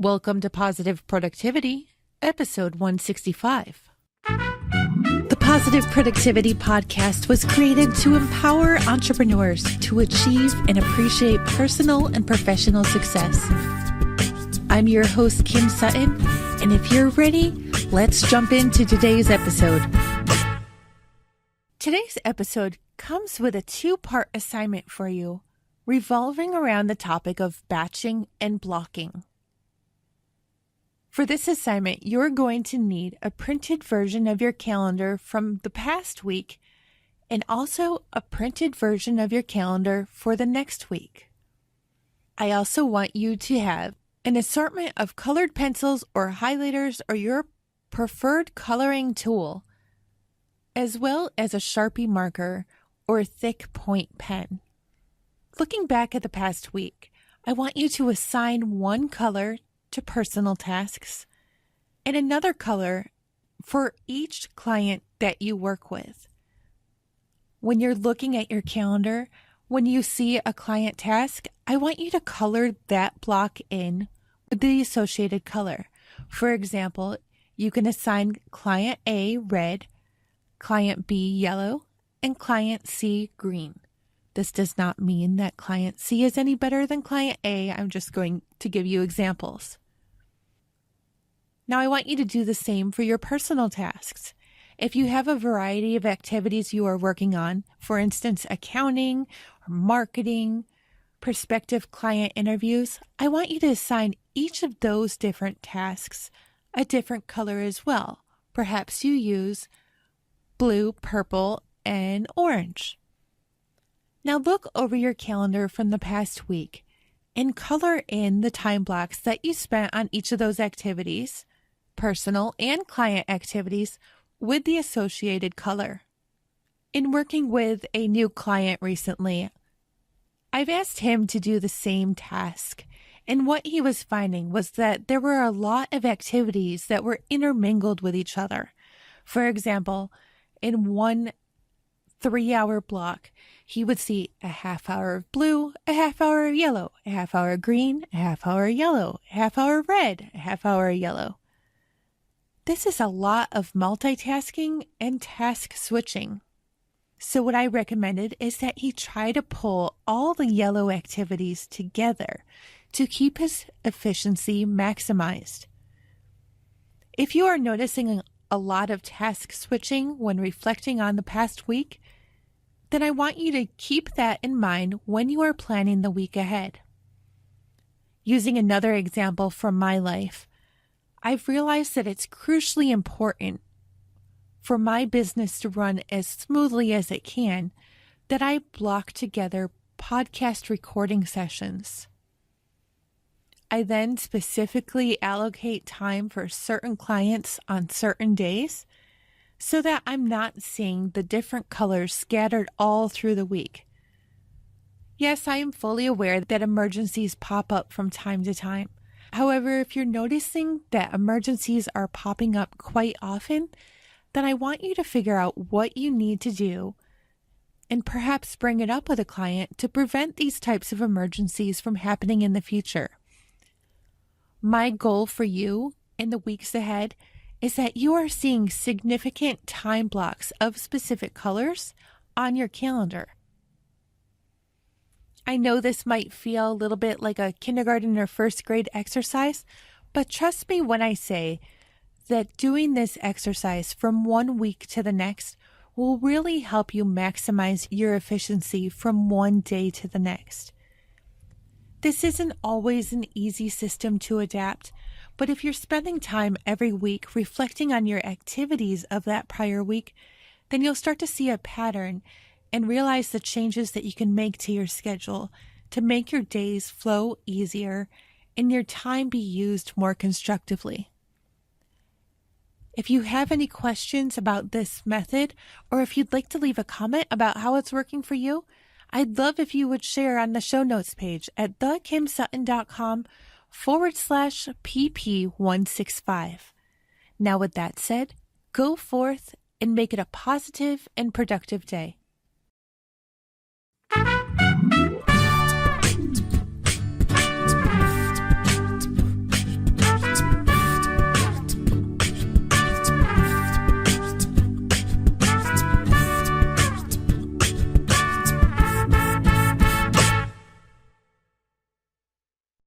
Welcome to Positive Productivity, episode 165. The Positive Productivity Podcast was created to empower entrepreneurs to achieve and appreciate personal and professional success. I'm your host, Kim Sutton, and if you're ready, let's jump into today's episode. Today's episode comes with a two-part assignment for you, revolving around the topic of batching and blocking. For this assignment, you're going to need a printed version of your calendar from the past week and also a printed version of your calendar for the next week. I also want you to have an assortment of colored pencils or highlighters or your preferred coloring tool, as well as a Sharpie marker or thick point pen. Looking back at the past week, I want you to assign one color to personal tasks and another color for each client that you work with. When you're looking at your calendar, when you see a client task, I want you to color that block in with the associated color. For example, you can assign client A red, client B yellow, and client C green. This does not mean that client C is any better than client A. I'm just going to give you examples. Now, I want you to do the same for your personal tasks. If you have a variety of activities you are working on, for instance, accounting or marketing, prospective client interviews, I want you to assign each of those different tasks a different color as well. Perhaps you use blue, purple, and orange. Now look over your calendar from the past week and color in the time blocks that you spent on each of those activities, personal and client activities, with the associated color. In working with a new client recently, I've asked him to do the same task, and what he was finding was that there were a lot of activities that were intermingled with each other. For example, in one 3-hour block, he would see a half hour of blue, a half hour of yellow, a half hour of green, a half hour of yellow, a half hour of red, a half hour of yellow. This is a lot of multitasking and task switching. So what I recommended is that he try to pull all the yellow activities together to keep his efficiency maximized. If you are noticing a lot of task switching when reflecting on the past week, then I want you to keep that in mind when you are planning the week ahead. Using another example from my life, I've realized that it's crucially important for my business to run as smoothly as it can that I block together podcast recording sessions. I then specifically allocate time for certain clients on certain days so that I'm not seeing the different colors scattered all through the week. Yes, I am fully aware that emergencies pop up from time to time. However, if you're noticing that emergencies are popping up quite often, then I want you to figure out what you need to do and perhaps bring it up with a client to prevent these types of emergencies from happening in the future. My goal for you in the weeks ahead is that you are seeing significant time blocks of specific colors on your calendar. I know this might feel a little bit like a kindergarten or first grade exercise, but trust me when I say that doing this exercise from one week to the next will really help you maximize your efficiency from one day to the next. This isn't always an easy system to adapt, but if you're spending time every week reflecting on your activities of that prior week, then you'll start to see a pattern and realize the changes that you can make to your schedule to make your days flow easier and your time be used more constructively. If you have any questions about this method, or if you'd like to leave a comment about how it's working for you, I'd love if you would share on the show notes page at thekimsutton.com/pp165. Now with that said, go forth and make it a positive and productive day.